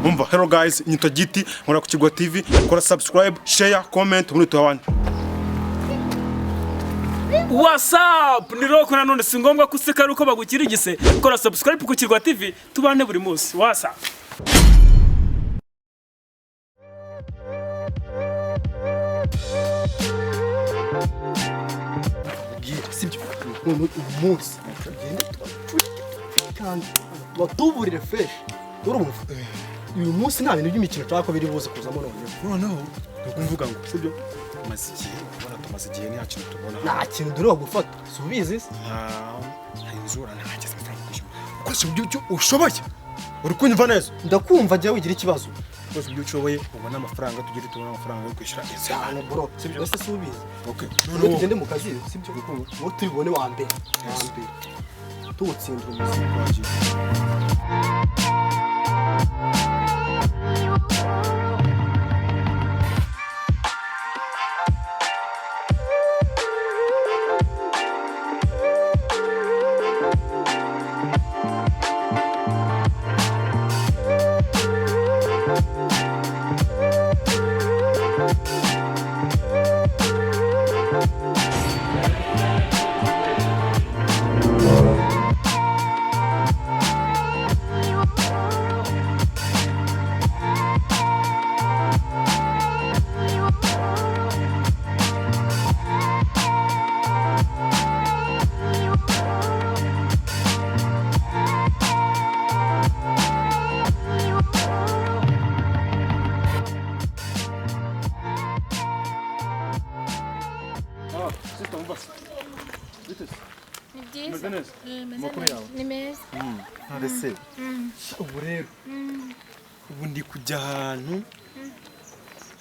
umva. Hello guys, nyito Giti, nkora ku Kigwa TV, kora subscribe, share, comment muri tuwani. What's up? Ni Roko na none singombwa kuseka ruko bagukirigise. Kora subscribe ku Kigwa TV, tubane buri munsi. What's up? Sibyo umunsi kandi batuburire fresh urumva uyu munsi nta bintu by'imikino cyako biri buze kuzamo Noneho ukumvuga ngo sibyo maze igihe nta kintu tubona, nta kintu dore gufata subizi nta inzura ntageze amafaranga kwishyura ukoresha ibyo ushoboye. Uri kunyumva neza? ndakumva jya wigira ikibazo ukoresha ibyo ushoboye ubona amafaranga, tugire tubona amafaranga yo kwishyura cyane bro sibyo ese subizi. Okay, noneho tugende mu kazi sibyo ngo tubibone wa mbere tuwutsindira umuziki waje. Ndetse ubu rero ubu ndi kujya ahantu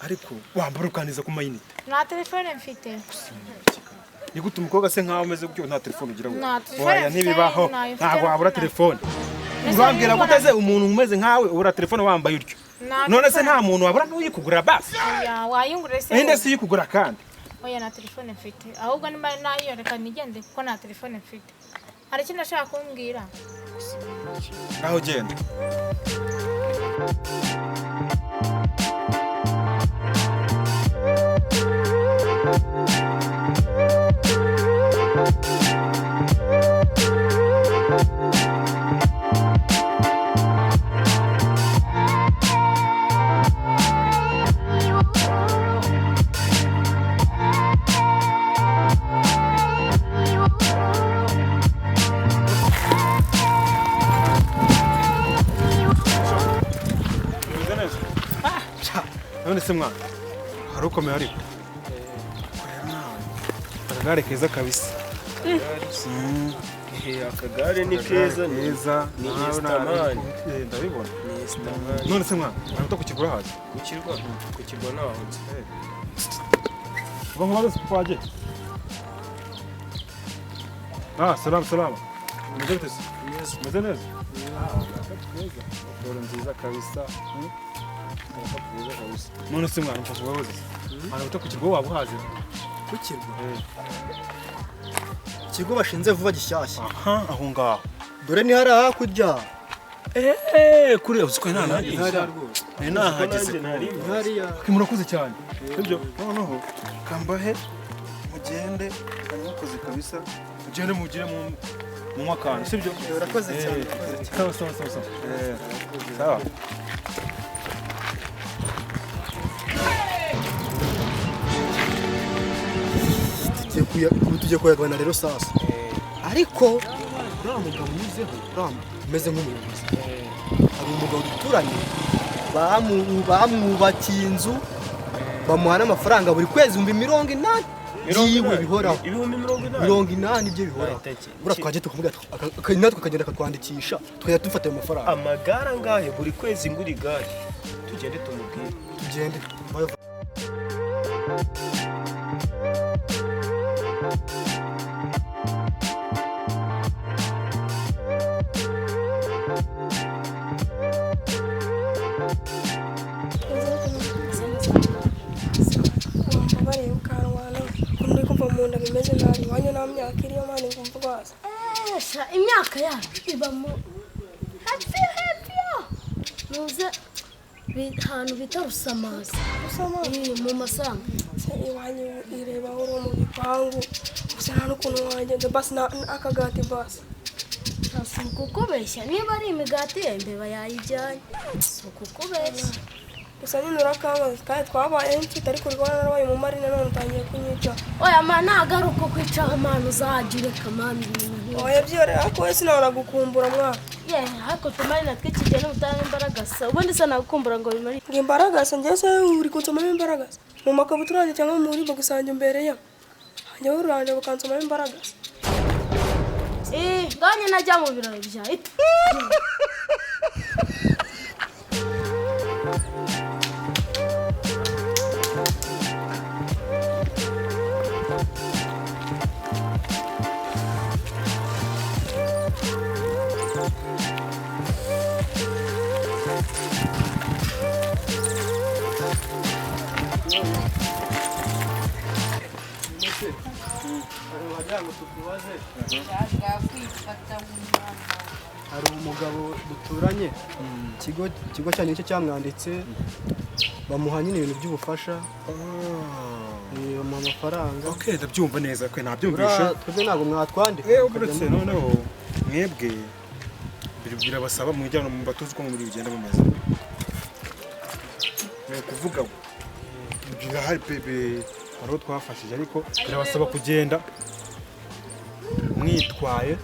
ariko wambara ukaniza ku mayinite. Nta telefone mfite. Ni gute umukobwa se nkaho umeze gutyo nta telefone ugira ngo? Nta telefone Oya ntibibaho, ntabwo wabura telefone. Urambwira ko uteze umuntu umeze nkawe ubura telefone wambaye utyo. None se nta muntu wabura n'uyikugura basi? Oya wayungure se. Ende se yikugura kandi? Oya nta telefone mfite. Ahubwo nimba nayoreka nigende kuko nta telefone mfite. Hari ikintu nashaka kumbwira. Naho genda. None se mwana hari ukomeye ariko akagare keza kabisa. Akagare ni keza neza ni Estamani. Ndabibona Ni Estamani. none se mwana ari kukigura hazi Kukirwa naho ngo nkubaze twaje. Salama meze gute? Meze neza. Dore nziza kabisa. None se mwana mfasha ubabuze hano buto kukirwa waba uhazi Kukirwa ikigo bashinze vuba gishyashya. Aha, aho ngaho dore ni hari hakurya kuri uziko nta nanjye nahageze hariya murakoze cyane sibyo. Noneho kambahe mugende mwakoze kabisa, mugende mugire mu mwakana sibyo. urakoze cyane. Sawa sawa. tugiye kuyagana rero sasa ariko uriya mugabo unyuzeho umeze nk'umuyobozi. hari umugabo duturanye bamwubakiye inzu bamuha n'amafaranga buri kwezi 80,000 yiwe bihoraho. 80,000 byo bihoraho. Bura twaje tukavuga natwe akagenda akatwandikisha tukajya dufata ayo mafaranga. Amagara ngahe buri kwezi ngura igare tugende tumubwire tugende. munda bimeze nabi wanyu na myaka iriyo mani ngumva rwaza imyaka ya iba mu happy nuze ahantu bita Rusamaza. Mu Masamba. iwanyu ireba aho uri mu gipangu gusa nta n'ukuntu wagenda basi akagati basi Si ukukubeshya niba ari imigati imbeba yayijyanye. Si ukukubeshya. gusa nyine urakangaza kandi twabaye mfite ariko rwanda narabaye mu marina none utangiye kunyica Oya mana agaruka kwicaho mana uzajya ureka mana ibintu. oya byorera ariko wese nawe aragukumbura mwana Ariko tumari natwe kigena ubutanga imbaraga sa. Ubundi se nagukumbura ngo bimari. ngo imbaraga se njye se uri kunsomamo imbaraga mu makabutura yanjye cyangwa muri bagusanga imbere ya njye uranje bukansomamo imbaraga Nganye najya mu biraro byahita. hari umugabo duturanye ikigo cyane nicyo cyamwanditse bamuha nyine ibintu by'ubufasha bamuha amafaranga ndabyumva neza kwe nabyumvishe twebwe ntabwo mwatwandika uretse noneho mwebwe birabasaba mwijyana mu batuzi ko muri bigenda bimeze kuvuga birahari pepe hariho twafashije ariko birabasaba kugenda mwitwaye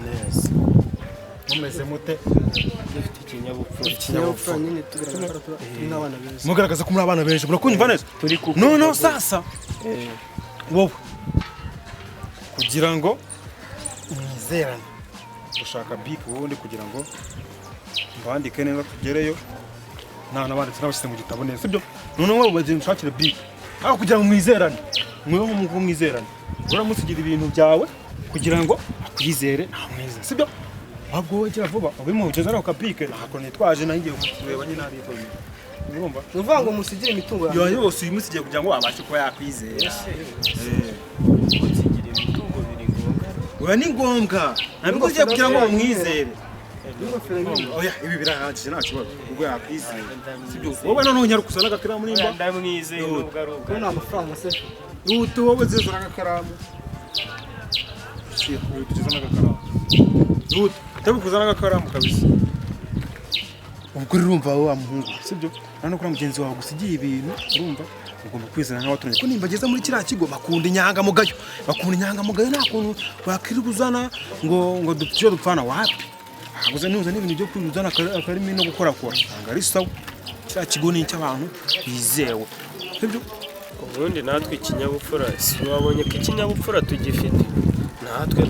neza mumeze mute dufite ikinyabupfura nyine tugaragaza ko turi n'abana beza mugaragaza ko muri abana benshi murakunyumva neza turi kuko noneho sasa wowe kugira ngo mwizerane gushaka bike ubundi kugira ngo mbandike neza tugereyo nta nabanditse n'abashyize mu gitabo neza sibyo noneho wowe bagenda ushakire bike aho kugira ngo mwizerane mweho mu mwizerane uramusigira ibintu byawe kugira ngo akwizere nta mwiza sibyo ahubwo wowe gira vuba ubimugeza naho kabike ntabwo nitwaje naho ngiye kureba nyine ari itonde urumva nuvuga ngo musigire imitungo yo yose uyu munsi igiye kugira ngo abashe kuba yakwizera kugira imitungo biri ngombwa oya ni ngombwa ntabwo ugiye kugira ngo umwizere oya ibi birahagije nta kibazo ubwo yakwizera sibyo wowe noneho nyarukusa n'agakaramu nimba ndamwizeye nubwo ari ubwa nta mafaranga se utu wowe zizana agakaramu tugeze n'agakaramu utabukuza n'agakaramu kabisa ubwo urumva wowe wa muhungu sibyo nano kuri mugenzi wawe gusigiye ibintu urumva ugomba kwizana n'abaturage ko nimba ageze muri kiriya kigo bakunda inyangamugayo nta kuntu wakiruzana ngo dupfire dupfana wapi haguze nuza n'ibintu byo kwiruzana akarimi no gukorakora usanga ari sawa kiriya kigo ni icy'abantu bizewe sibyo ubundi natwe ikinyabupfura si wabonye ko ikinyabupfura tugifite natwe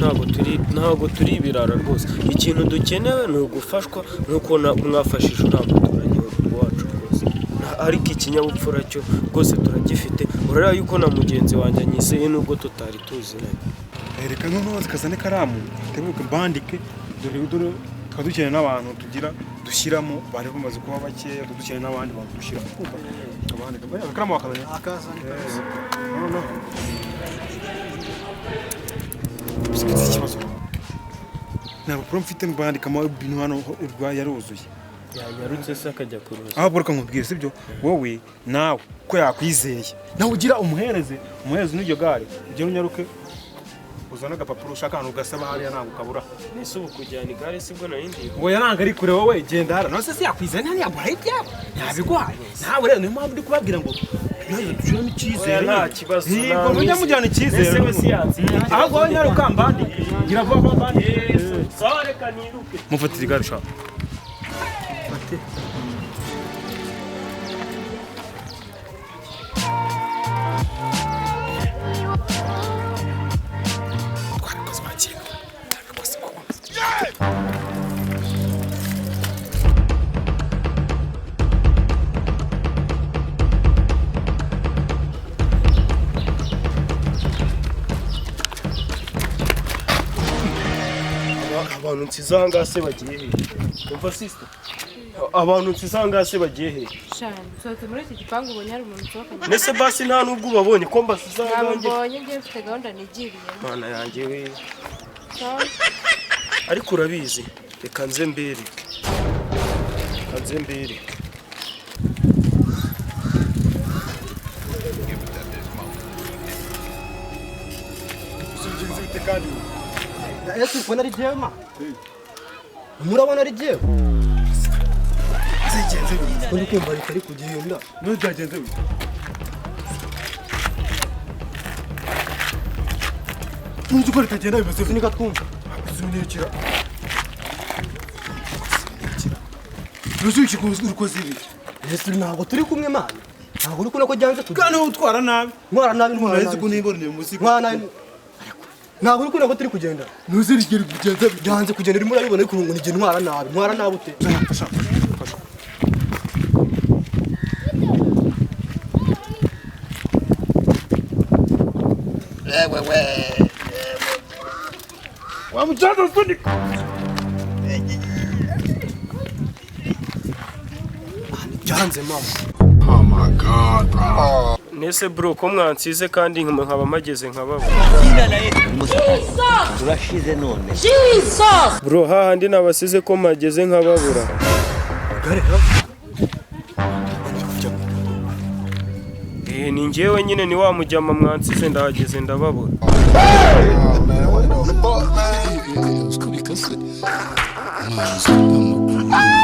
ntabwo turi ibirara rwose ikintu dukenewe ni ugufashwa nk'uko mwafashije uriya muturage wacu rwose ariko ikinyabupfura cyo rwose turagifite urareba yuko na mugenzi wanjye anyizeye nubwo tutari tuziranye reka noneho zikazane ikaramu tebuke mbandike dore tukaba dukeneye n'abantu dushyiramo bari bamaze kuba bakeya dukeneye n'abandi bantu dushyiramo akaramu wakazanye noneho bisigaye ikibazo ntabwo mfite mbandikamo ibintu hano urwaye yaruzuye yanyarutse se akajya kuruza ahubwo reka nkubwire sibyo wowe nawe ko yakwizeye nawe ugira umuhereze n'iryo gare ugera unyaruke uzana agapapuro ushaka ahantu ugasaba hariya ntabwo ukabura nese ubu kujyana igare sibwo narindi oya ntabwo ari kure wowe genda hara none se yakwizeye ntiyaguhaye ibyabo yabiguhaye nawe rero niyo mpamvu ndi kubabwira ngo dushyiramo icyizere nta kibazo yego mujya mujyana icyizere ahubwo wowe nyaruka mbandike gira vuba mbandike sawa reka niruke mufatire igare ushaka abantu nsiza se bagiye he umva sister abantu nsiza se bagiye he Shana, sohotse muri iki gipangu ubonye hari umuntu usohokanye. nese basi nta nubwo ubabonye ko mbasiza Ntabwo mbonye ngiye mfite gahunda nigiriye. mana yanjye we Sawa. ariko urabizi reka nze mbereke ese ubona ari jema murabona ari jema zigenze bite uri kumva ritari kugenda no byagenze bite Nujye ukora itagenda bimeze uzi twumva uzunikira Nuziki urukoze ibi ese ntabwo turi kumwe mana ntabwo uri kubona ko byanze kugenda kandi utwara nabi ntwara nabi nahise ko niboneye umuzigo ntabwo uri kubona ko turi kugenda ntuzirigere kugenza byanze kugenda urimo urabibona ariko ngo nige ntwara nabi ute wamucaza sunika byanze mama nese bro ko mwansize kandi nkaba mageze nkababo turashize none bro hahandi nabasize ko mageze nkababura ni njyewe nyine ni wa mujyama mwansize ndahageze ndababura Oh, man.